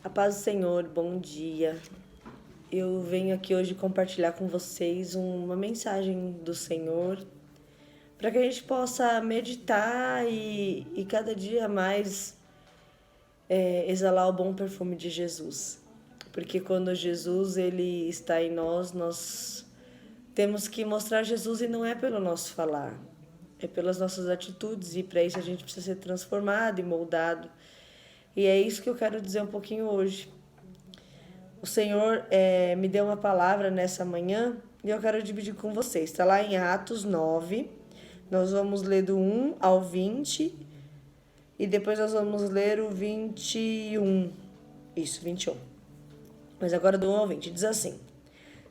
A paz do Senhor, bom dia. Eu venho aqui hoje compartilhar com vocês uma mensagem do Senhor para que a gente possa meditar e cada dia mais exalar o bom perfume de Jesus. Porque quando Jesus ele está em nós temos que mostrar Jesus, e não é pelo nosso falar, é pelas nossas atitudes, e para isso a gente precisa ser transformado e moldado. E é isso que eu quero dizer um pouquinho hoje. O Senhor me deu uma palavra nessa manhã e eu quero dividir com vocês. Está lá em Atos 9, nós vamos ler do 1 ao 20 e depois nós vamos ler o 21. Isso, 21. Mas agora do 1 ao 20, diz assim: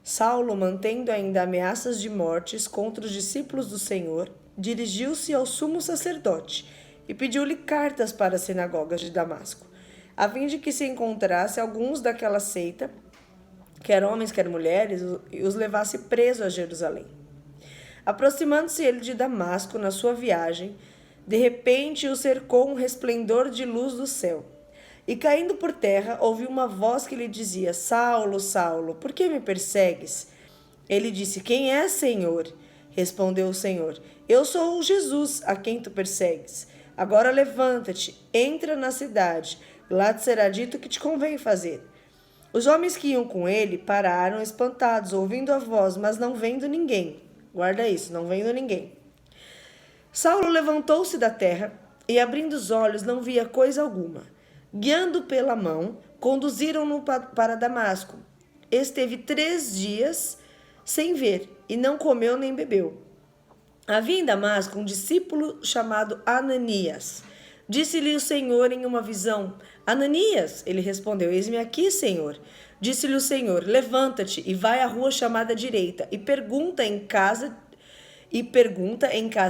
Saulo, mantendo ainda ameaças de mortes contra os discípulos do Senhor, dirigiu-se ao sumo sacerdote e pediu-lhe cartas para as sinagogas de Damasco, a fim de que se encontrasse alguns daquela seita, quer homens, quer mulheres, e os levasse presos a Jerusalém. Aproximando-se ele de Damasco na sua viagem, de repente o cercou um resplendor de luz do céu. E caindo por terra, ouviu uma voz que lhe dizia: Saulo, Saulo, por que me persegues? Ele disse: Quem é, Senhor? Respondeu o Senhor: Eu sou o Jesus, a quem tu persegues. Agora levanta-te, entra na cidade, lá te será dito o que te convém fazer. Os homens que iam com ele pararam espantados, ouvindo a voz, mas não vendo ninguém. Guarda isso, não vendo ninguém. Saulo levantou-se da terra e, abrindo os olhos, não via coisa alguma. Guiando pela mão, conduziram-no para Damasco. Esteve 3 dias sem ver, e não comeu nem bebeu. Havia em Damasco um discípulo chamado Ananias. Disse-lhe o Senhor em uma visão: Ananias, ele respondeu: Eis-me aqui, Senhor. Disse-lhe o Senhor: Levanta-te e vai à rua chamada direita e pergunta em casa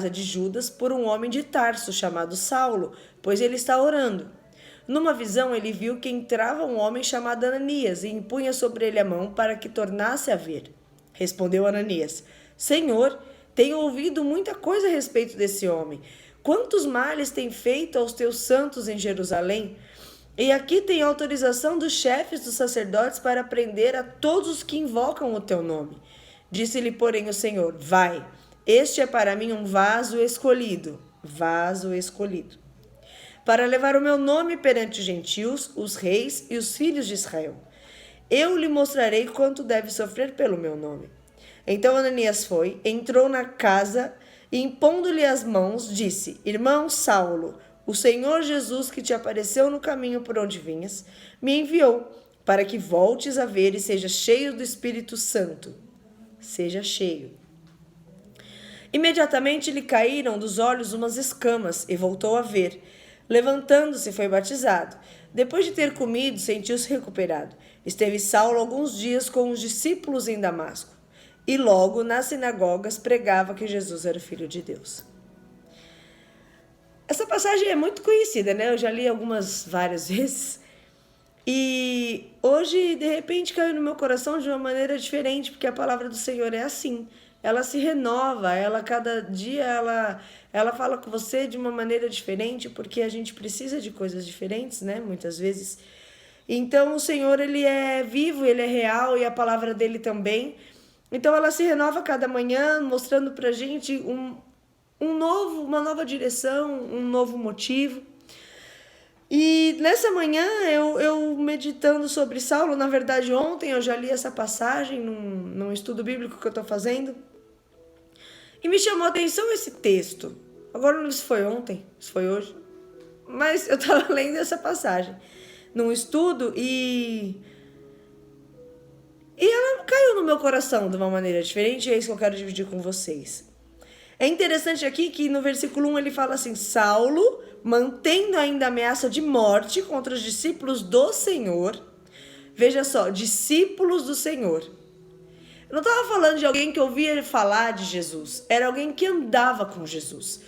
de Judas por um homem de Tarso chamado Saulo, pois ele está orando. Numa visão ele viu que entrava um homem chamado Ananias e impunha sobre ele a mão para que tornasse a ver. Respondeu Ananias: Senhor, tenho ouvido muita coisa a respeito desse homem. Quantos males tem feito aos teus santos em Jerusalém? E aqui tem autorização dos chefes dos sacerdotes para prender a todos os que invocam o teu nome. Disse-lhe, porém, o Senhor: Vai, este é para mim um vaso escolhido, para levar o meu nome perante os gentios, os reis e os filhos de Israel. Eu lhe mostrarei quanto deve sofrer pelo meu nome. Então Ananias foi, entrou na casa e, impondo-lhe as mãos, disse: Irmão Saulo, o Senhor Jesus, que te apareceu no caminho por onde vinhas, me enviou para que voltes a ver e seja cheio do Espírito Santo. Seja cheio. Imediatamente lhe caíram dos olhos umas escamas e voltou a ver. Levantando-se, foi batizado. Depois de ter comido, sentiu-se recuperado. Esteve Saulo alguns dias com os discípulos em Damasco. E logo, nas sinagogas, pregava que Jesus era o Filho de Deus. Essa passagem é muito conhecida, né? Eu já li várias vezes. E hoje, de repente, caiu no meu coração de uma maneira diferente, porque a palavra do Senhor é assim. Ela se renova, cada dia ela fala com você de uma maneira diferente, porque a gente precisa de coisas diferentes, né? Muitas vezes. Então, o Senhor, ele é vivo, ele é real, e a palavra dele também. Então ela se renova cada manhã, mostrando pra gente uma nova direção, um novo motivo. E nessa manhã, eu meditando sobre Saulo, na verdade ontem eu já li essa passagem num estudo bíblico que eu estou fazendo, e me chamou a atenção esse texto. Agora não sei se foi ontem, se foi hoje, mas eu estava lendo essa passagem num estudo e ela caiu no meu coração de uma maneira diferente, e é isso que eu quero dividir com vocês. É interessante aqui que no versículo 1 ele fala assim: Saulo, mantendo ainda a ameaça de morte contra os discípulos do Senhor. Veja só, discípulos do Senhor. Eu não estava falando de alguém que ouvia falar de Jesus, era alguém que andava com Jesus.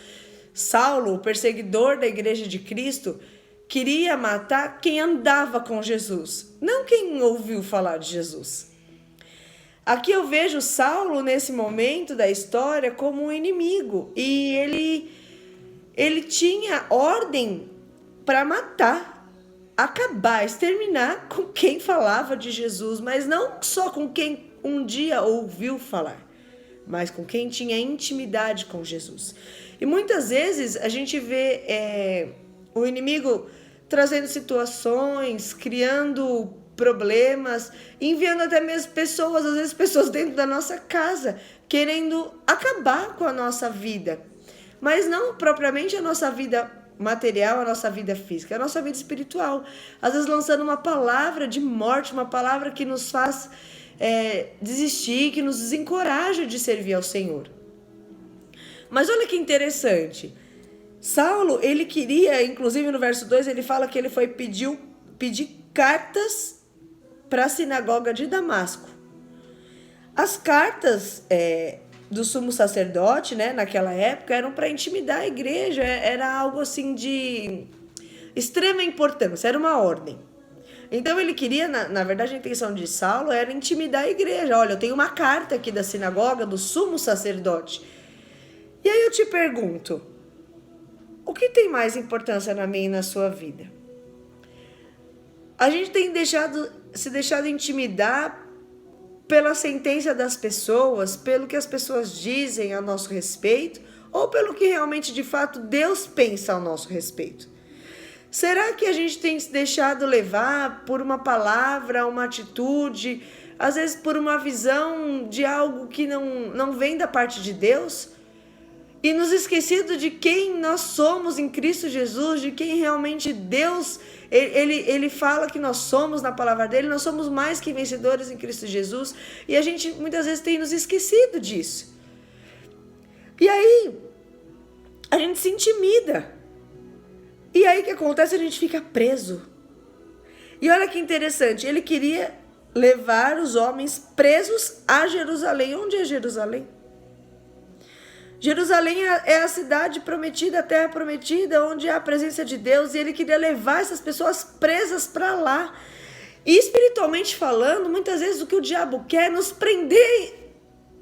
Saulo, o perseguidor da igreja de Cristo, queria matar quem andava com Jesus, não quem ouviu falar de Jesus. Aqui eu vejo Saulo, nesse momento da história, como um inimigo. E ele tinha ordem para matar acabar, exterminar com quem falava de Jesus, mas não só com quem um dia ouviu falar, mas com quem tinha intimidade com Jesus. E muitas vezes a gente vê o inimigo trazendo situações, criando problemas, enviando até mesmo pessoas, às vezes pessoas dentro da nossa casa, querendo acabar com a nossa vida. Mas não propriamente a nossa vida material, a nossa vida física, a nossa vida espiritual. Às vezes lançando uma palavra de morte, uma palavra que nos faz desistir, que nos desencoraja de servir ao Senhor. Mas olha que interessante. Saulo, ele queria, inclusive no verso 2, ele fala que ele foi pedir cartas para a sinagoga de Damasco. As cartas do sumo sacerdote, né, naquela época, eram para intimidar a igreja, era algo assim de extrema importância, era uma ordem. Então ele queria, na verdade a intenção de Saulo era intimidar a igreja. Olha, eu tenho uma carta aqui da sinagoga do sumo sacerdote. E aí eu te pergunto, o que tem mais importância na minha e na sua vida? A gente tem se deixado intimidar pela sentença das pessoas, pelo que as pessoas dizem a nosso respeito, ou pelo que realmente, de fato, Deus pensa ao nosso respeito? Será que a gente tem se deixado levar por uma palavra, uma atitude, às vezes por uma visão de algo que não vem da parte de Deus? E nos esquecido de quem nós somos em Cristo Jesus, de quem realmente Deus, ele fala que nós somos na palavra dele, nós somos mais que vencedores em Cristo Jesus, e a gente muitas vezes tem nos esquecido disso. E aí, a gente se intimida. E aí o que acontece? A gente fica preso. E olha que interessante, ele queria levar os homens presos a Jerusalém. Onde é Jerusalém? Jerusalém é a cidade prometida, a terra prometida, onde há a presença de Deus, e ele queria levar essas pessoas presas para lá. E espiritualmente falando, muitas vezes o que o diabo quer é nos prender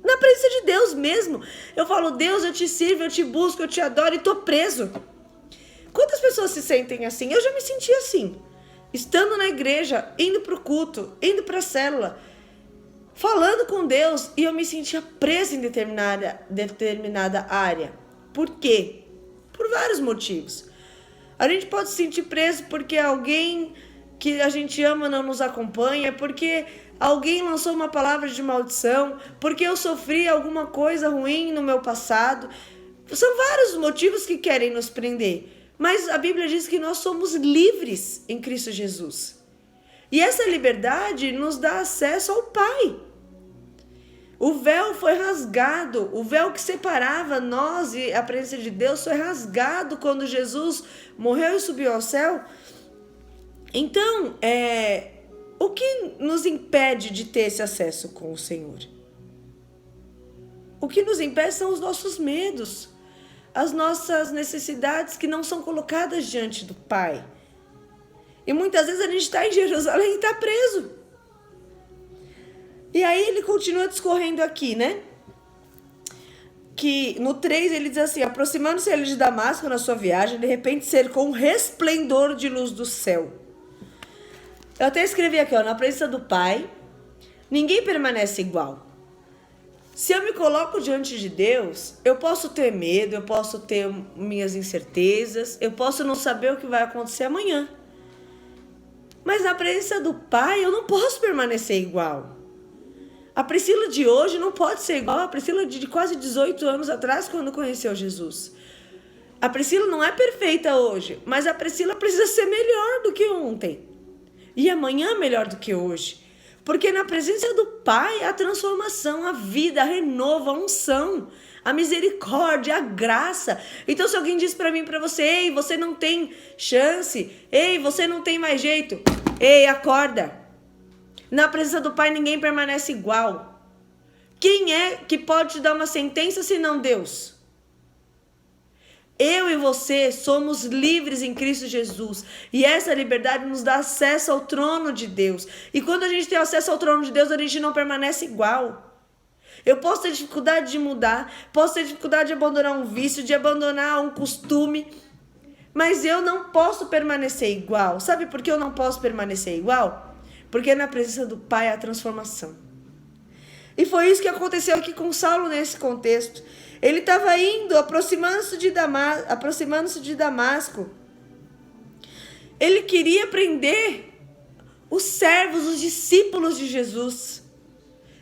na presença de Deus mesmo. Eu falo, Deus, eu te sirvo, eu te busco, eu te adoro e estou preso. Quantas pessoas se sentem assim? Eu já me senti assim, estando na igreja, indo para o culto, indo para a célula, falando com Deus, e eu me sentia presa em determinada área. Por quê? Por vários motivos. A gente pode se sentir preso porque alguém que a gente ama não nos acompanha, porque alguém lançou uma palavra de maldição, porque eu sofri alguma coisa ruim no meu passado. São vários motivos que querem nos prender. Mas a Bíblia diz que nós somos livres em Cristo Jesus. E essa liberdade nos dá acesso ao Pai. O véu foi rasgado, o véu que separava nós e a presença de Deus foi rasgado quando Jesus morreu e subiu ao céu. Então, o que nos impede de ter esse acesso com o Senhor? O que nos impede são os nossos medos, as nossas necessidades que não são colocadas diante do Pai. E muitas vezes a gente está em Jerusalém e está preso. E aí ele continua discorrendo aqui, né? Que no 3 ele diz assim, aproximando-se ele de Damasco na sua viagem, de repente cercou um resplendor de luz do céu. Eu até escrevi aqui, na presença do Pai, ninguém permanece igual. Se eu me coloco diante de Deus, eu posso ter medo, eu posso ter minhas incertezas, eu posso não saber o que vai acontecer amanhã. Mas na presença do Pai, eu não posso permanecer igual. A Priscila de hoje não pode ser igual a Priscila de quase 18 anos atrás, quando conheceu Jesus. A Priscila não é perfeita hoje, mas a Priscila precisa ser melhor do que ontem. E amanhã melhor do que hoje. Porque na presença do Pai, a transformação, a vida, a renovo, a unção, a misericórdia, a graça. Então se alguém diz para mim, para você, ei, você não tem chance, ei, você não tem mais jeito, ei, acorda. Na presença do Pai ninguém permanece igual. Quem é que pode te dar uma sentença senão Deus? Eu e você somos livres em Cristo Jesus. E essa liberdade nos dá acesso ao trono de Deus. E quando a gente tem acesso ao trono de Deus, a gente não permanece igual. Eu posso ter dificuldade de mudar, posso ter dificuldade de abandonar um vício, de abandonar um costume. Mas eu não posso permanecer igual. Sabe por que eu não posso permanecer igual? Porque na presença do Pai há transformação. E foi isso que aconteceu aqui com Saulo nesse contexto. Ele estava indo, aproximando-se de Damasco. Ele queria prender os servos, os discípulos de Jesus.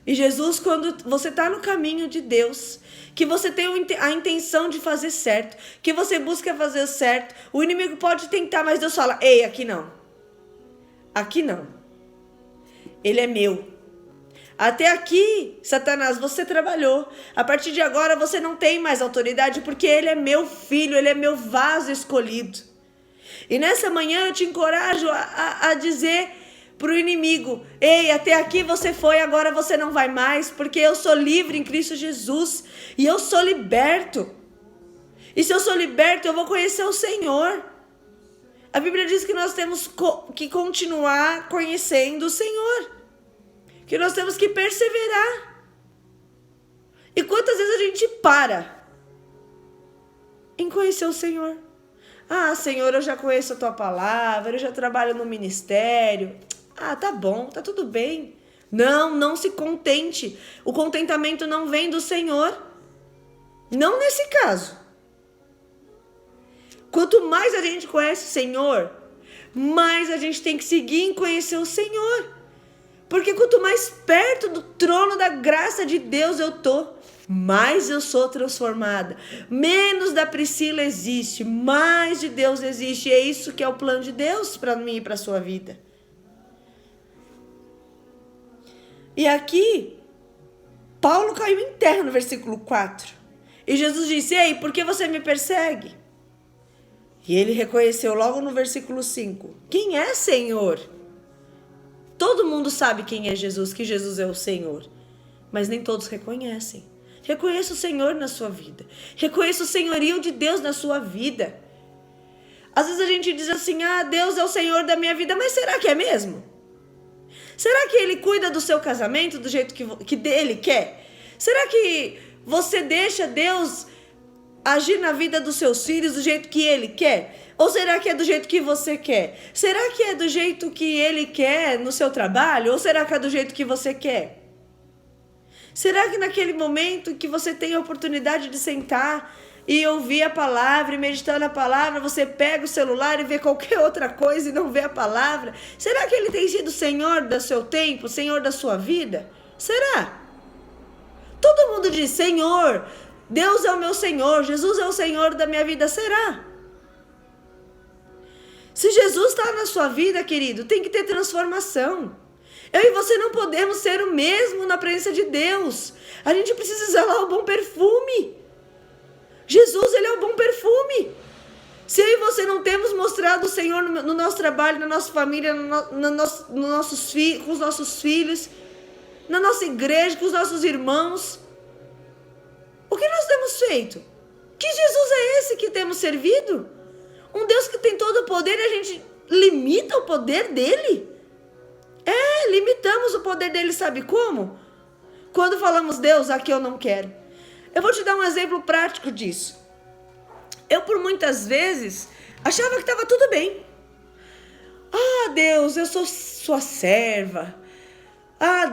E Jesus, quando você está no caminho de Deus, que você tem a intenção de fazer certo, que você busca fazer o certo, o inimigo pode tentar, mas Deus fala, ei, aqui não. Aqui não. Ele é meu. Até aqui, Satanás, você trabalhou. A partir de agora você não tem mais autoridade, porque ele é meu filho, ele é meu vaso escolhido. E nessa manhã eu te encorajo a dizer para o inimigo, ei, até aqui você foi, agora você não vai mais, porque eu sou livre em Cristo Jesus, e eu sou liberto. E se eu sou liberto, eu vou conhecer o Senhor. A Bíblia diz que nós temos que continuar conhecendo o Senhor, que nós temos que perseverar. E quantas vezes a gente para em conhecer o Senhor? Ah, Senhor, eu já conheço a Tua palavra, eu já trabalho no ministério. Ah, tá bom, tá tudo bem. Não se contente. O contentamento não vem do Senhor. Não nesse caso. Quanto mais a gente conhece o Senhor, mais a gente tem que seguir em conhecer o Senhor. Porque quanto mais perto do trono da graça de Deus eu tô, mais eu sou transformada. Menos da Priscila existe, mais de Deus existe. E é isso que é o plano de Deus para mim e para a sua vida. E aqui, Paulo caiu em terra no versículo 4. E Jesus disse, ei, por que você me persegue? E ele reconheceu logo no versículo 5. Quem é Senhor? Todo mundo sabe quem é Jesus, que Jesus é o Senhor. Mas nem todos reconhecem. Reconheça o Senhor na sua vida. Reconheça o senhorio de Deus na sua vida. Às vezes a gente diz assim, Deus é o Senhor da minha vida, mas será que é mesmo? Será que Ele cuida do seu casamento do jeito que Ele quer? Será que você deixa Deus agir na vida dos seus filhos do jeito que Ele quer? Ou será que é do jeito que você quer? Será que é do jeito que Ele quer no seu trabalho? Ou será que é do jeito que você quer? Será que naquele momento que você tem a oportunidade de sentar e ouvir a palavra e meditar na palavra, você pega o celular e vê qualquer outra coisa e não vê a palavra? Será que Ele tem sido Senhor do seu tempo, Senhor da sua vida? Será? Todo mundo diz, Senhor, Deus é o meu Senhor, Jesus é o Senhor da minha vida. Será? Se Jesus está na sua vida, querido, tem que ter transformação. Eu e você não podemos ser o mesmo na presença de Deus. A gente precisa exalar o bom perfume. Jesus, Ele é o bom perfume. Se eu e você não temos mostrado o Senhor no nosso trabalho, na nossa família, com os nossos filhos, na nossa igreja, com os nossos irmãos, o que nós temos feito? Que Jesus é esse que temos servido? Um Deus que tem todo o poder e a gente limita o poder dele? Limitamos o poder dele, sabe como? Quando falamos, Deus, aqui eu não quero. Eu vou te dar um exemplo prático disso. Eu, por muitas vezes, achava que estava tudo bem. Deus, eu sou sua serva.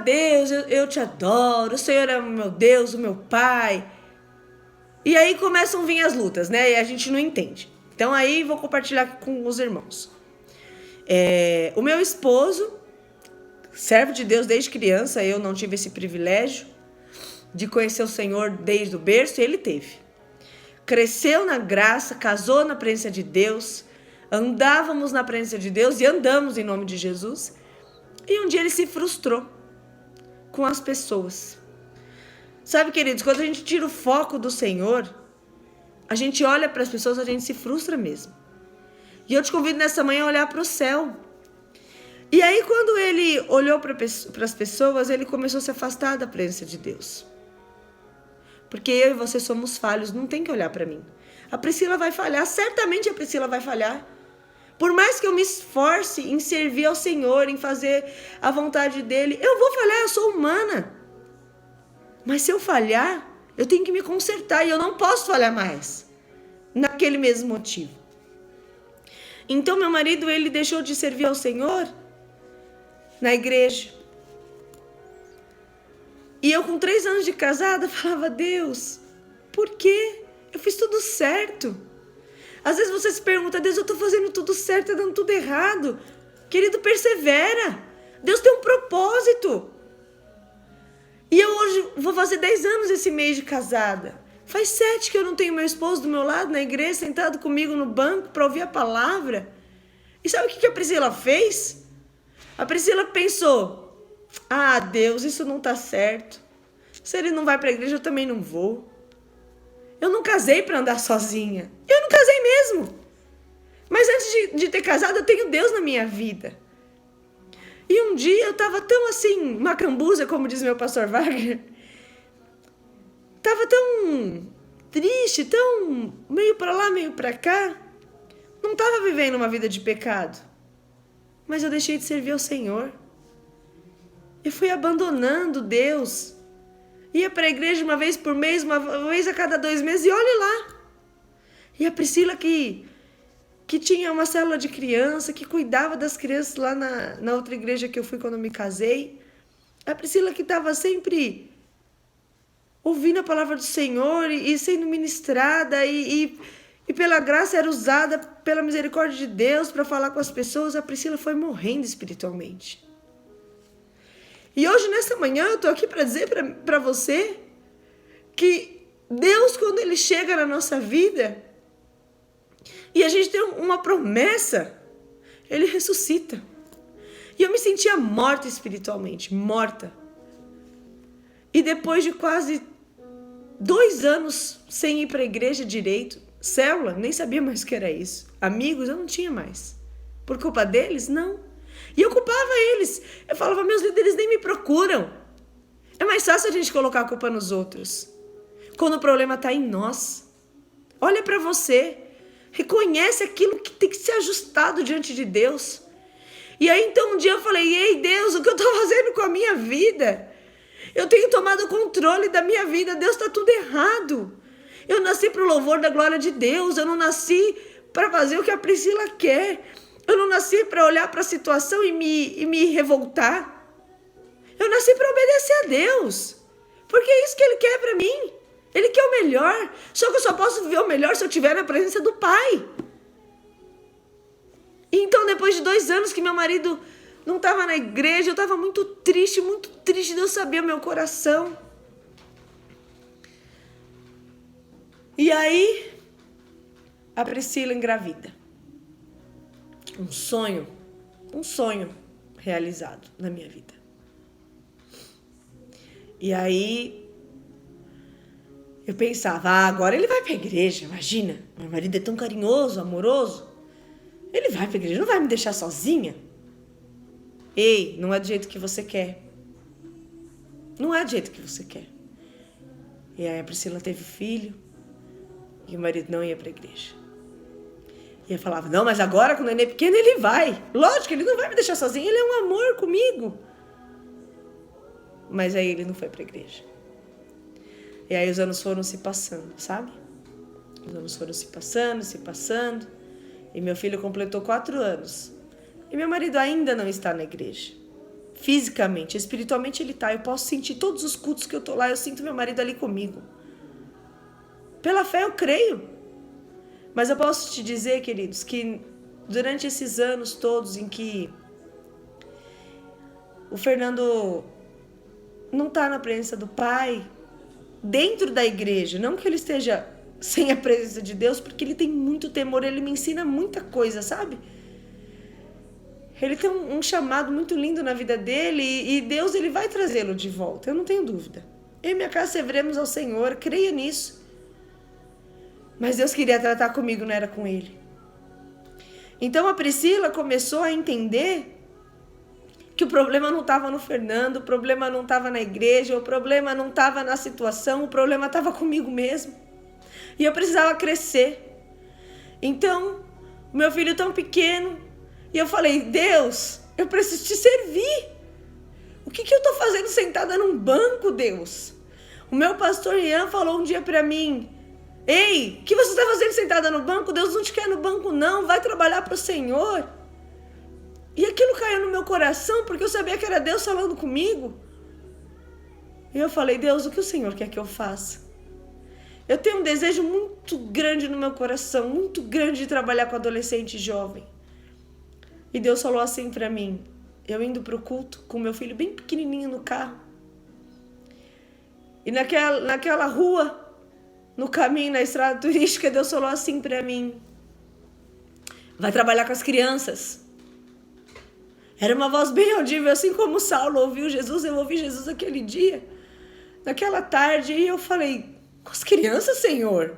Deus, eu te adoro. O Senhor é o meu Deus, o meu Pai. E aí começam a vir as lutas, né? E a gente não entende. Então aí vou compartilhar com os irmãos. O meu esposo, servo de Deus desde criança, eu não tive esse privilégio de conhecer o Senhor desde o berço, e ele teve. Cresceu na graça, casou na presença de Deus, andávamos na presença de Deus e andamos em nome de Jesus. E um dia ele se frustrou com as pessoas. Sabe, queridos, quando a gente tira o foco do Senhor, a gente olha para as pessoas, a gente se frustra mesmo. E eu te convido nessa manhã a olhar para o céu. E aí, quando ele olhou para as pessoas, ele começou a se afastar da presença de Deus. Porque eu e você somos falhos, não tem que olhar para mim. A Priscila vai falhar, certamente a Priscila vai falhar. Por mais que eu me esforce em servir ao Senhor, em fazer a vontade dEle, eu vou falhar, eu sou humana. Mas se eu falhar, eu tenho que me consertar e eu não posso falhar mais. Naquele mesmo motivo. Então meu marido, ele deixou de servir ao Senhor na igreja. E eu com 3 anos de casada falava, Deus, por quê? Eu fiz tudo certo. Às vezes você se pergunta, Deus, eu estou fazendo tudo certo, está dando tudo errado. Querido, persevera. Deus tem um propósito. E eu hoje vou fazer 10 anos esse mês de casada. Faz 7 que eu não tenho meu esposo do meu lado na igreja, sentado comigo no banco para ouvir a palavra. E sabe o que a Priscila fez? A Priscila pensou, Deus, isso não está certo. Se ele não vai para a igreja, eu também não vou. Eu não casei para andar sozinha. Eu não casei mesmo. Mas antes de ter casado, eu tenho Deus na minha vida. E um dia eu estava tão assim, macambuza, como diz meu pastor Wagner. Estava tão triste, tão meio para lá, meio para cá. Não estava vivendo uma vida de pecado. Mas eu deixei de servir ao Senhor. Eu fui abandonando Deus. Ia para a igreja uma vez por mês, uma vez a cada 2 meses, e olhe lá. E a Priscila que tinha uma célula de criança, que cuidava das crianças lá na outra igreja que eu fui quando eu me casei. A Priscila que estava sempre ouvindo a palavra do Senhor e sendo ministrada e pela graça era usada pela misericórdia de Deus para falar com as pessoas. A Priscila foi morrendo espiritualmente. E hoje, nessa manhã, eu estou aqui para dizer para você que Deus, quando Ele chega na nossa vida e a gente tem uma promessa, Ele ressuscita. E eu me sentia morta espiritualmente, morta. E depois de quase 2 anos sem ir para a igreja direito, célula, nem sabia mais o que era isso. Amigos, eu não tinha mais. Por culpa deles? Não. E eu culpava eles. Eu falava, meus líderes nem me procuram. É mais fácil a gente colocar a culpa nos outros. Quando o problema está em nós. Olha para você. Reconhece aquilo que tem que ser ajustado diante de Deus. E aí então um dia eu falei, ei Deus, o que eu estou fazendo com a minha vida? Eu tenho tomado o controle da minha vida. Deus, está tudo errado. Eu nasci para o louvor da glória de Deus. Eu não nasci para fazer o que a Priscila quer. Eu não nasci para olhar para a situação e me revoltar. Eu nasci para obedecer a Deus. Porque é isso que Ele quer para mim. Ele quer o melhor. Só que eu só posso viver o melhor se eu estiver na presença do Pai. E então, depois de 2 anos que meu marido não estava na igreja, eu estava muito triste. Deus sabia o meu coração. E aí, a Priscila engravida. Um sonho realizado na minha vida. E aí, eu pensava, agora ele vai para a igreja, imagina, meu marido é tão carinhoso, amoroso, ele vai para a igreja, não vai me deixar sozinha. Ei, não é do jeito que você quer. Não é do jeito que você quer. E aí a Priscila teve filho, e o marido não ia para a igreja. E eu falava, não, mas agora com o neném pequeno ele vai. Lógico, ele não vai me deixar sozinho, ele é um amor comigo. Mas aí ele não foi para a igreja. E aí os anos foram se passando, sabe? Os anos foram se passando. E meu filho completou 4 anos. E meu marido ainda não está na igreja. Fisicamente, espiritualmente ele está. Eu posso sentir todos os cultos que eu estou lá, eu sinto meu marido ali comigo. Pela fé eu creio. Mas eu posso te dizer, queridos, que durante esses anos todos em que o Fernando não está na presença do Pai, dentro da igreja, não que ele esteja sem a presença de Deus, porque ele tem muito temor, ele me ensina muita coisa, sabe? Ele tem um chamado muito lindo na vida dele e Deus ele vai trazê-lo de volta, eu não tenho dúvida. Eu e minha casa serviremos ao Senhor, creia nisso. Mas Deus queria tratar comigo, não era com ele. Então a Priscila começou a entender que o problema não estava no Fernando, o problema não estava na igreja, o problema não estava na situação, o problema estava comigo mesmo. E eu precisava crescer. Então, o meu filho tão pequeno, e eu falei, Deus, eu preciso te servir. O que eu estou fazendo sentada num banco, Deus? O meu pastor Ian falou um dia para mim, Ei, o que você está fazendo sentada no banco? Deus não te quer no banco não, vai trabalhar para o Senhor. E aquilo caiu no meu coração, porque eu sabia que era Deus falando comigo. E eu falei, Deus, o que o Senhor quer que eu faça? Eu tenho um desejo muito grande no meu coração, muito grande de trabalhar com adolescente e jovem. E Deus falou assim para mim, eu indo para o culto com meu filho bem pequenininho no carro. E naquela rua, no caminho, na estrada turística, Deus falou assim para mim, vai trabalhar com as crianças. Era uma voz bem audível, assim como Saulo ouviu Jesus, eu ouvi Jesus aquele dia, naquela tarde, e eu falei, com as crianças, Senhor?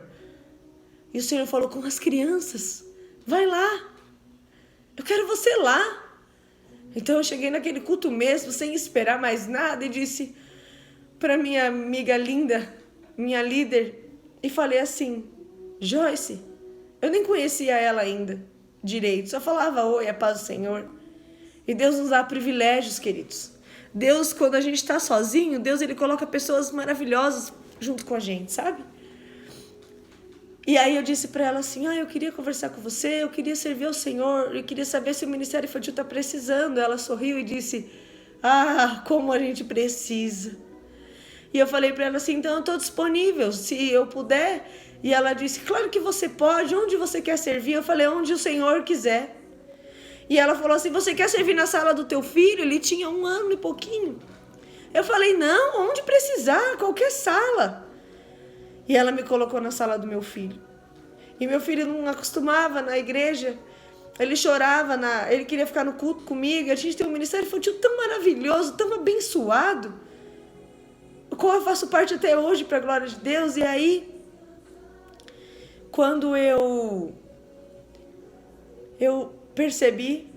E o Senhor falou, com as crianças, vai lá, eu quero você lá. Então eu cheguei naquele culto mesmo, sem esperar mais nada, e disse para minha amiga linda, minha líder, e falei assim, Joyce, eu nem conhecia ela ainda direito, só falava oi, a paz do Senhor. E Deus nos dá privilégios, queridos. Deus, quando a gente está sozinho, Deus ele coloca pessoas maravilhosas junto com a gente, sabe? E aí eu disse para ela assim, eu queria conversar com você, eu queria servir ao Senhor, eu queria saber se o Ministério Infantil está precisando. Ela sorriu e disse, como a gente precisa. E eu falei para ela assim, então eu estou disponível, se eu puder. E ela disse, claro que você pode, onde você quer servir? Eu falei, onde o Senhor quiser. E ela falou assim, você quer servir na sala do teu filho? Ele tinha 1 ano e pouquinho. Eu falei, não, onde precisar, qualquer sala. E ela me colocou na sala do meu filho. E meu filho não acostumava na igreja. Ele chorava, ele queria ficar no culto comigo. A gente tem um ministério infantil tão maravilhoso, tão abençoado, o qual eu faço parte até hoje, para a glória de Deus. E aí, quando eu percebi,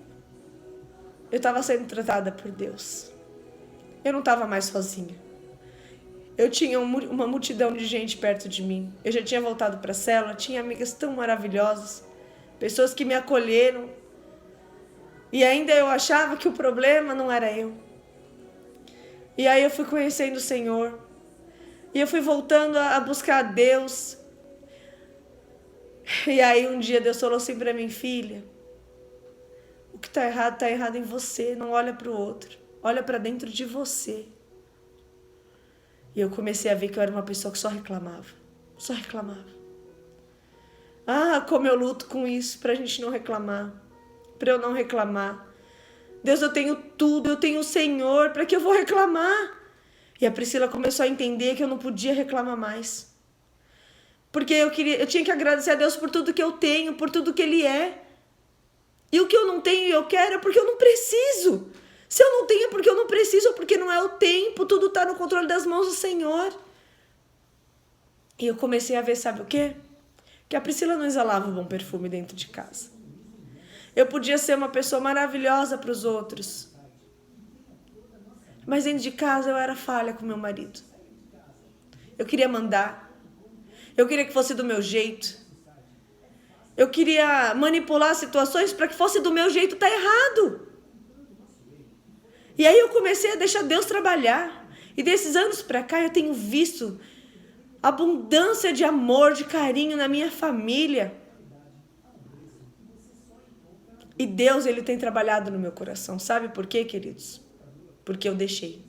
eu estava sendo tratada por Deus. Eu não estava mais sozinha. Eu tinha uma multidão de gente perto de mim. Eu já tinha voltado para a célula, tinha amigas tão maravilhosas, pessoas que me acolheram. E ainda eu achava que o problema não era eu. E aí eu fui conhecendo o Senhor. E eu fui voltando a buscar a Deus. E aí um dia Deus falou assim para mim, filha, o que está errado em você, não olha para o outro, olha para dentro de você. E eu comecei a ver que eu era uma pessoa que só reclamava. Como eu luto com isso, pra gente não reclamar, pra eu não reclamar. Deus, eu tenho tudo, eu tenho o Senhor, pra que eu vou reclamar? E a Priscila começou a entender que eu não podia reclamar mais. Porque eu tinha que agradecer a Deus por tudo que eu tenho, por tudo que Ele é. E o que eu não tenho e eu quero é porque eu não preciso. Se eu não tenho é porque eu não preciso, ou porque não é o tempo, tudo está no controle das mãos do Senhor. E eu comecei a ver, sabe o quê? Que a Priscila não exalava um bom perfume dentro de casa. Eu podia ser uma pessoa maravilhosa para os outros, mas dentro de casa eu era falha com meu marido. Eu queria mandar, eu queria que fosse do meu jeito, eu queria manipular situações para que fosse do meu jeito, tá errado. E aí eu comecei a deixar Deus trabalhar. E desses anos para cá eu tenho visto abundância de amor, de carinho na minha família. E Deus, Ele tem trabalhado no meu coração. Sabe por quê, queridos? Porque eu deixei.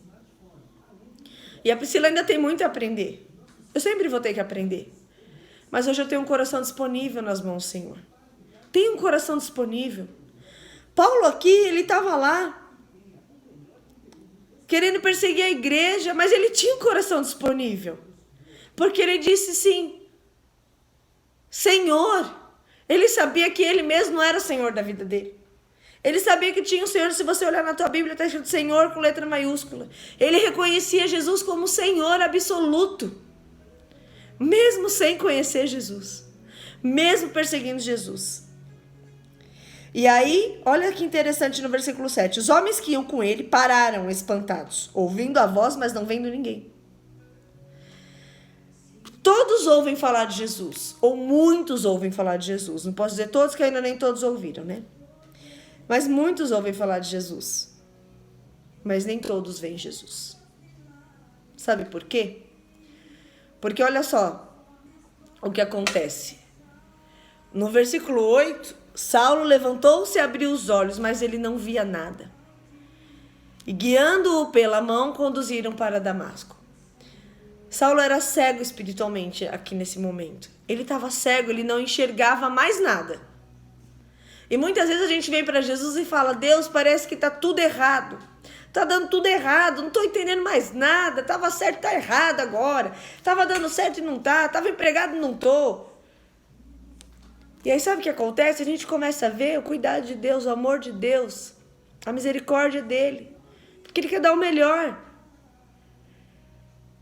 E a Priscila ainda tem muito a aprender. Eu sempre vou ter que aprender. Mas hoje eu tenho um coração disponível nas mãos do Senhor. Tenho um coração disponível. Paulo aqui, ele estava lá, querendo perseguir a igreja, mas ele tinha um coração disponível. Porque ele disse sim, Senhor. Ele sabia que ele mesmo não era o Senhor da vida dele. Ele sabia que tinha um Senhor, se você olhar na tua Bíblia, está escrito Senhor com letra maiúscula. Ele reconhecia Jesus como Senhor absoluto. Mesmo sem conhecer Jesus. Mesmo perseguindo Jesus. E aí, olha que interessante no versículo 7. Os homens que iam com ele pararam espantados, ouvindo a voz, mas não vendo ninguém. Todos ouvem falar de Jesus, ou muitos ouvem falar de Jesus. Não posso dizer todos, que ainda nem todos ouviram, né? Mas muitos ouvem falar de Jesus. Mas nem todos veem Jesus. Sabe por quê? Porque olha só, o que acontece? No versículo 8, Saulo levantou-se e abriu os olhos, mas ele não via nada. E guiando-o pela mão, conduziram para Damasco. Saulo era cego espiritualmente aqui nesse momento. Ele estava cego, ele não enxergava mais nada. E muitas vezes a gente vem para Jesus e fala: Deus, parece que está tudo errado. Está dando tudo errado, não estou entendendo mais nada. Estava certo, está errado agora. Estava dando certo e não está. Estava empregado e não estou. E aí sabe o que acontece? A gente começa a ver o cuidado de Deus, o amor de Deus, a misericórdia dele. Porque ele quer dar o melhor.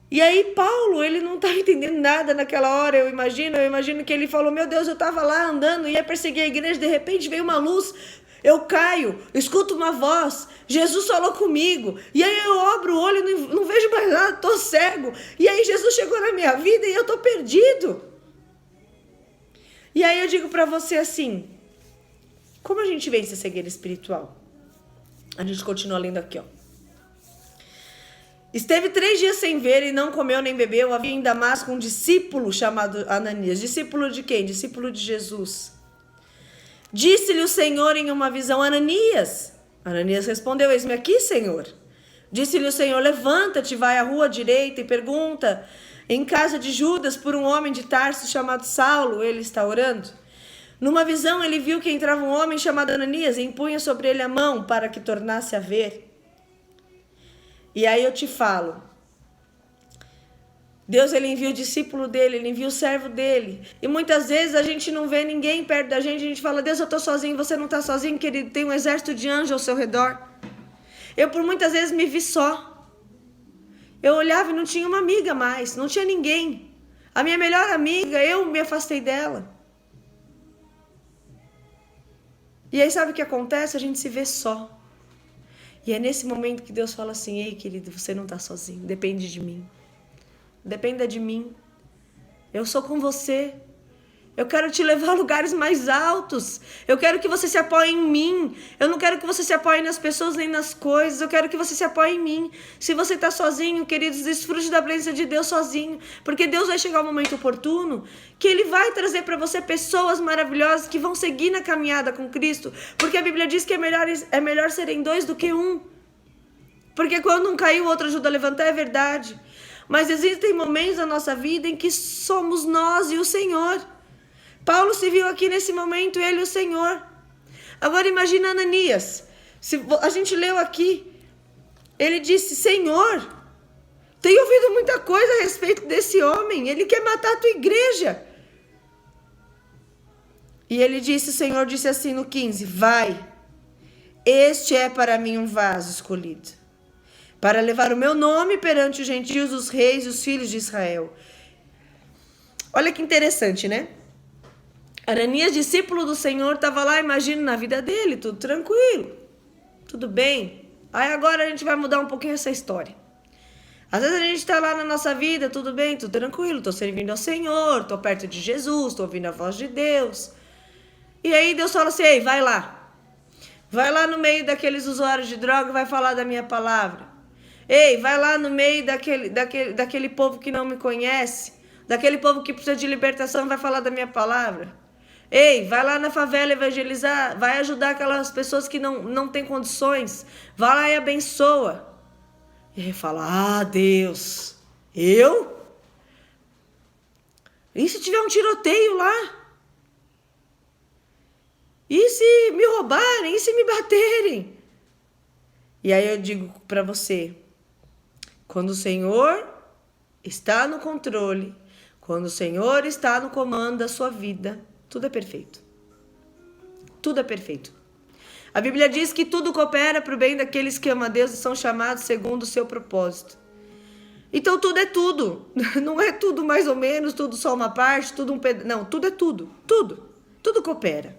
E aí Paulo, ele não estava entendendo nada naquela hora, eu imagino que ele falou: meu Deus, eu estava lá andando, ia perseguir a igreja, de repente veio uma luz, eu caio, escuto uma voz, Jesus falou comigo, e aí eu abro o olho, não vejo mais nada, estou cego, e aí Jesus chegou na minha vida e eu estou perdido. E aí eu digo para você assim, como a gente vence a cegueira espiritual? A gente continua lendo aqui, ó. Esteve 3 dias sem ver e não comeu nem bebeu. Havia em Damasco um discípulo chamado Ananias. Discípulo de quem? Discípulo de Jesus. Disse-lhe o Senhor em uma visão: Ananias. Ananias respondeu: eis-me aqui, Senhor. Disse-lhe o Senhor: levanta-te, vai à rua direita e pergunta em casa de Judas por um homem de Tarso chamado Saulo. Ele está orando. Numa visão ele viu que entrava um homem chamado Ananias e impunha sobre ele a mão para que tornasse a ver. E aí eu te falo, Deus, ele envia o discípulo dele, ele envia o servo dele. E muitas vezes a gente não vê ninguém perto da gente, a gente fala: Deus, eu estou sozinho, você não está sozinho, querido, tem um exército de anjos ao seu redor. Eu por muitas vezes me vi só. Eu olhava e não tinha uma amiga mais, não tinha ninguém. A minha melhor amiga, eu me afastei dela. E aí sabe o que acontece? A gente se vê só. E é nesse momento que Deus fala assim: ei, querido, você não está sozinho, depende de mim. Dependa de mim. Eu sou com você. Eu quero te levar a lugares mais altos. Eu quero que você se apoie em mim. Eu não quero que você se apoie nas pessoas nem nas coisas. Eu quero que você se apoie em mim. Se você está sozinho, queridos, desfrute da presença de Deus sozinho. Porque Deus vai chegar o momento oportuno que Ele vai trazer para você pessoas maravilhosas que vão seguir na caminhada com Cristo. Porque a Bíblia diz que é melhor serem 2 do que 1. Porque quando um caiu, o outro ajuda a levantar, é verdade. Mas existem momentos da nossa vida em que somos nós e o Senhor. Paulo se viu aqui nesse momento, ele e o Senhor. Agora imagina Ananias. A gente leu aqui. Ele disse: Senhor, tenho ouvido muita coisa a respeito desse homem. Ele quer matar a tua igreja. E ele disse, o Senhor disse assim no 15: vai, este é para mim um vaso escolhido, para levar o meu nome perante os gentios, os reis e os filhos de Israel. Olha que interessante, né? Ananias, discípulo do Senhor, estava lá, imagina, na vida dele, tudo tranquilo, tudo bem. Aí agora a gente vai mudar um pouquinho essa história. Às vezes a gente está lá na nossa vida, tudo bem, tudo tranquilo, estou servindo ao Senhor, estou perto de Jesus, estou ouvindo a voz de Deus. E aí Deus fala assim: ei, vai lá. Vai lá no meio daqueles usuários de droga e vai falar da minha palavra. Ei, vai lá no meio daquele povo que não me conhece, daquele povo que precisa de libertação, vai falar da minha palavra. Ei, vai lá na favela evangelizar, vai ajudar aquelas pessoas que não têm condições, vai lá e abençoa. E ele fala: ah, Deus, eu? E se tiver um tiroteio lá? E se me roubarem? E se me baterem? E aí eu digo para você, quando o Senhor está no controle, quando o Senhor está no comando da sua vida, tudo é perfeito. Tudo é perfeito. A Bíblia diz que tudo coopera para o bem daqueles que amam a Deus e são chamados segundo o seu propósito. Então tudo é tudo. Não é tudo mais ou menos, tudo só uma parte, tudo um pedaço. Não, tudo é tudo. Tudo. Tudo coopera.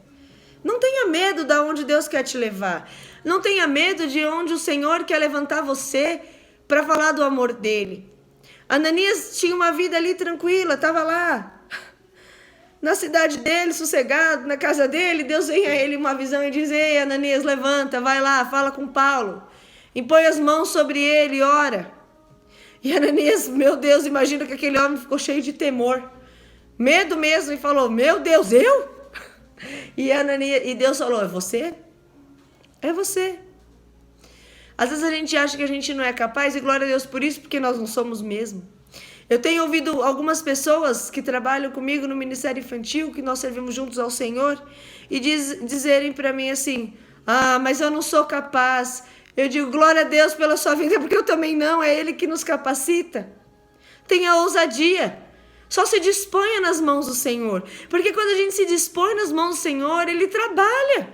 Não tenha medo de onde Deus quer te levar. Não tenha medo de onde o Senhor quer levantar você para falar do amor dele. Ananias tinha uma vida ali tranquila, estava lá na cidade dele, sossegado, na casa dele. Deus vem a ele uma visão e diz: ei, Ananias, levanta, vai lá, fala com Paulo, impõe as mãos sobre ele e ora. E Ananias, meu Deus, imagina que aquele homem ficou cheio de temor. medo mesmo, e falou, meu Deus, eu? E Deus falou, é você? É você. Às vezes a gente acha que a gente não é capaz, e glória a Deus por isso, porque nós não somos mesmo. Eu tenho ouvido algumas pessoas que trabalham comigo no Ministério Infantil, que nós servimos juntos ao Senhor, e dizerem para mim assim, mas eu não sou capaz. Eu digo, glória a Deus pela sua vida, porque eu também não, é Ele que nos capacita. Tenha ousadia. Só se disponha nas mãos do Senhor. Porque quando a gente se dispõe nas mãos do Senhor, Ele trabalha.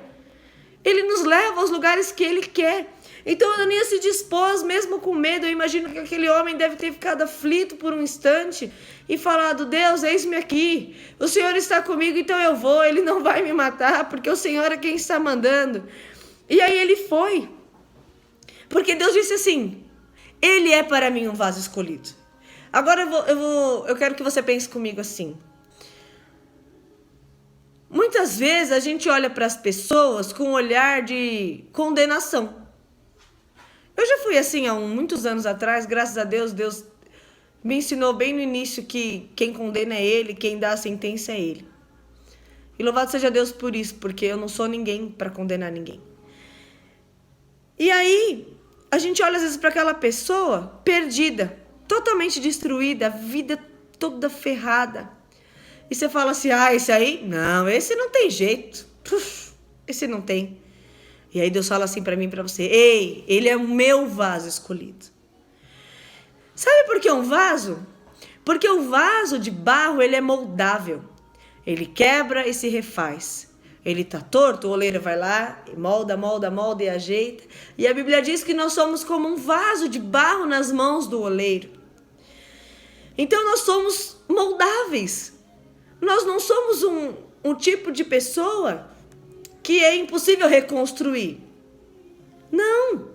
Ele nos leva aos lugares que Ele quer. Então Ananias se dispôs, mesmo com medo. Eu imagino que aquele homem deve ter ficado aflito por um instante e falado, Deus, eis-me aqui. O Senhor está comigo, então eu vou. Ele não vai me matar, porque o Senhor é quem está mandando. E aí ele foi. Porque Deus disse assim, Ele é para mim um vaso escolhido. Agora eu quero que você pense comigo assim. Muitas vezes a gente olha para as pessoas com um olhar de condenação. Eu já fui assim há muitos anos atrás, graças a Deus, Deus me ensinou bem no início que quem condena é Ele, quem dá a sentença é Ele. E louvado seja Deus por isso, porque eu não sou ninguém para condenar ninguém. E aí, a gente olha às vezes para aquela pessoa perdida, totalmente destruída, a vida toda ferrada. E você fala assim, esse aí? Não, esse não tem jeito. Esse não tem. E aí Deus fala assim para mim e para você, ei, ele é o meu vaso escolhido. Sabe por que um vaso? Porque o vaso de barro, ele é moldável. Ele quebra e se refaz. Ele tá torto, o oleiro vai lá, e molda e ajeita. E a Bíblia diz que nós somos como um vaso de barro nas mãos do oleiro. Então nós somos moldáveis. Nós não somos um tipo de pessoa que é impossível reconstruir. Não.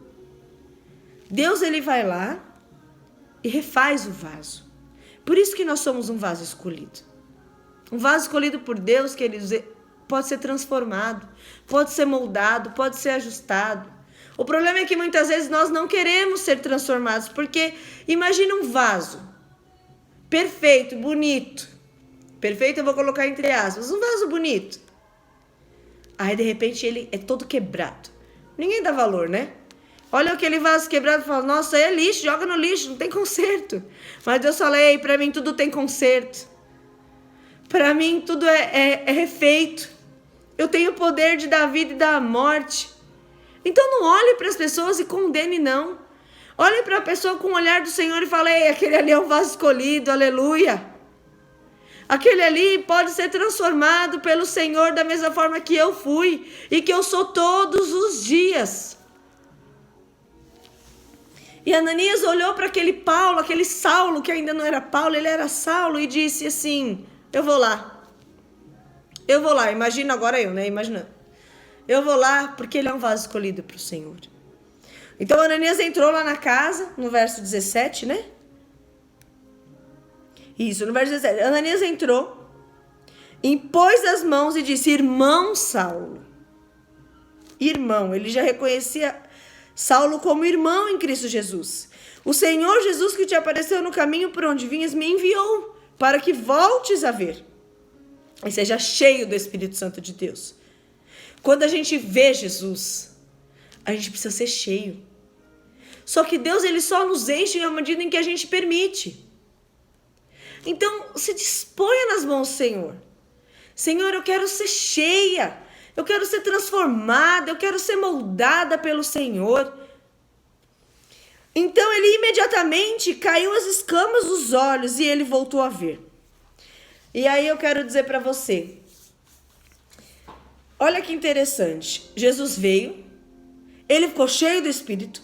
Deus, ele vai lá e refaz o vaso. Por isso que nós somos um vaso escolhido. Um vaso escolhido por Deus, que ele pode ser transformado, pode ser moldado, pode ser ajustado. O problema é que muitas vezes nós não queremos ser transformados, porque imagina um vaso perfeito, bonito. Perfeito eu vou colocar entre aspas, um vaso bonito. Aí de repente ele é todo quebrado. Ninguém dá valor, né? Olha aquele vaso quebrado e fala, nossa, é lixo, joga no lixo, não tem conserto. Mas Deus fala, ei, para mim tudo tem conserto. Para mim tudo é refeito. Eu tenho o poder de dar vida e dar morte. Então não olhe para as pessoas e condene, não. Olhe para a pessoa com o olhar do Senhor e fale, ei, aquele ali é um vaso escolhido, aleluia. Aquele ali pode ser transformado pelo Senhor da mesma forma que eu fui e que eu sou todos os dias. E Ananias olhou para aquele Saulo, que ainda não era Paulo, ele era Saulo, e disse assim, eu vou lá, imagina agora eu, né, imaginando. Eu vou lá porque ele é um vaso escolhido para o Senhor. Então Ananias entrou lá na casa, no verso 17, né? Isso, no verso 17. Ananias entrou, impôs as mãos e disse, irmão Saulo. Irmão, ele já reconhecia Saulo como irmão em Cristo Jesus. O Senhor Jesus que te apareceu no caminho por onde vinhas me enviou para que voltes a ver. E seja cheio do Espírito Santo de Deus. Quando a gente vê Jesus, a gente precisa ser cheio. Só que Deus, ele só nos enche à medida em que a gente permite. Então, se disponha nas mãos do Senhor. Senhor, eu quero ser cheia. Eu quero ser transformada. Eu quero ser moldada pelo Senhor. Então, ele imediatamente caiu as escamas dos olhos e ele voltou a ver. E aí eu quero dizer para você. Olha que interessante. Jesus veio. Ele ficou cheio do Espírito.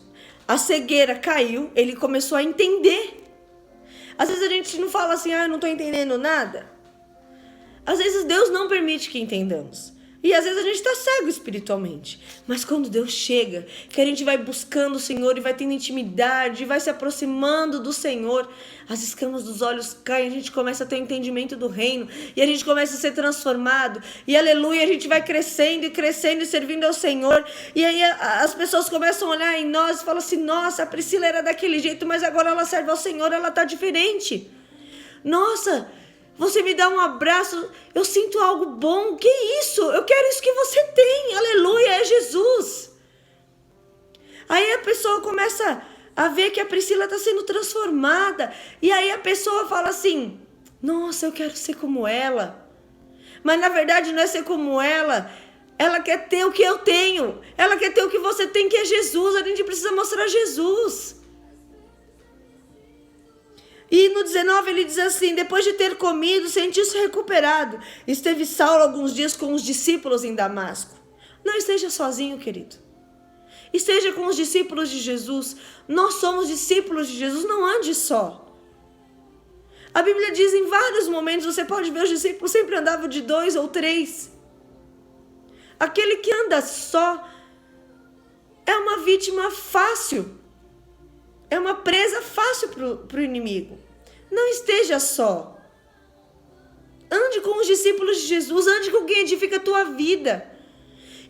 A cegueira caiu. Ele começou a entender. Às vezes a gente não fala assim, eu não estou entendendo nada. Às vezes Deus não permite que entendamos. E às vezes a gente está cego espiritualmente. Mas quando Deus chega, que a gente vai buscando o Senhor e vai tendo intimidade, e vai se aproximando do Senhor, as escamas dos olhos caem, a gente começa a ter entendimento do reino, e a gente começa a ser transformado, e aleluia, a gente vai crescendo e servindo ao Senhor, e aí as pessoas começam a olhar em nós e falam assim, nossa, a Priscila era daquele jeito, mas agora ela serve ao Senhor, ela está diferente. Nossa, Você me dá um abraço, eu sinto algo bom. Que isso? Eu quero isso que você tem. Aleluia, é Jesus. Aí a pessoa começa a ver que a Priscila está sendo transformada. E aí a pessoa fala assim, nossa, eu quero ser como ela. Mas na verdade não é ser como ela. Ela quer ter o que eu tenho. Ela quer ter o que você tem, que é Jesus. A gente precisa mostrar Jesus. E no 19 ele diz assim, depois de ter comido, sentiu-se recuperado. Esteve Saulo alguns dias com os discípulos em Damasco. Não esteja sozinho, querido. Esteja com os discípulos de Jesus. Nós somos discípulos de Jesus, não ande só. A Bíblia diz em vários momentos, você pode ver, os discípulos sempre andavam de 2 ou 3. Aquele que anda só é uma vítima fácil. É uma presa fácil para o inimigo. Não esteja só. Ande com os discípulos de Jesus. Ande com quem edifica a tua vida.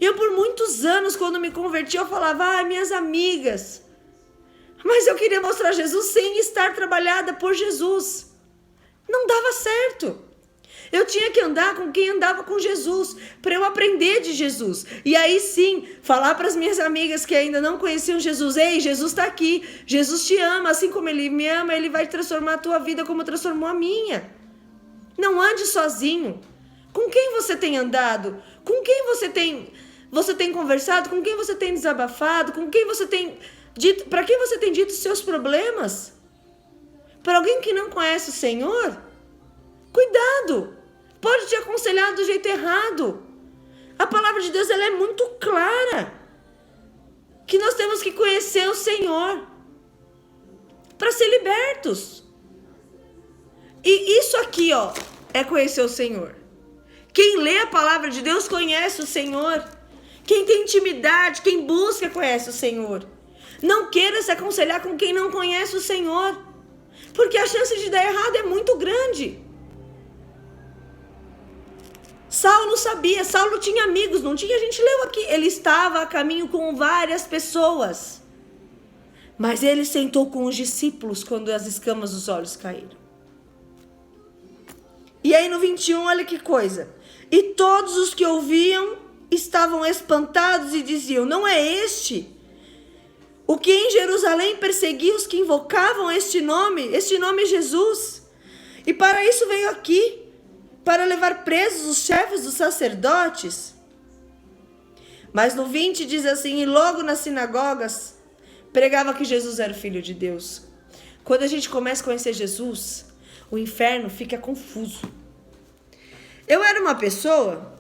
Eu por muitos anos, quando me converti, eu falava, minhas amigas. Mas eu queria mostrar Jesus sem estar trabalhada por Jesus. Não dava certo. Eu tinha que andar com quem andava com Jesus, para eu aprender de Jesus. E aí sim, falar para as minhas amigas que ainda não conheciam Jesus, ei, Jesus está aqui, Jesus te ama, assim como Ele me ama, Ele vai transformar a tua vida como transformou a minha. Não ande sozinho. Com quem você tem andado? Com quem você tem conversado? Com quem você tem desabafado? Com quem você tem dito, para quem você tem dito os seus problemas? Para alguém que não conhece o Senhor? Cuidado! Pode te aconselhar do jeito errado. A palavra de Deus, ela é muito clara. Que nós temos que conhecer o Senhor para ser libertos. E isso aqui, é conhecer o Senhor. Quem lê a palavra de Deus conhece o Senhor. Quem tem intimidade, quem busca conhece o Senhor. Não queira se aconselhar com quem não conhece o Senhor. Porque a chance de dar errado é muito grande. Saulo sabia, Saulo tinha amigos, não tinha, a gente leu aqui. Ele estava a caminho com várias pessoas. Mas ele sentou com os discípulos quando as escamas dos olhos caíram. E aí no 21, olha que coisa. E todos os que ouviam estavam espantados e diziam, não é este o que em Jerusalém perseguia os que invocavam este nome Jesus? E para isso veio aqui, para levar presos os chefes dos sacerdotes. Mas no 20 diz assim, e logo nas sinagogas pregava que Jesus era o Filho de Deus. Quando a gente começa a conhecer Jesus, o inferno fica confuso. Eu era uma pessoa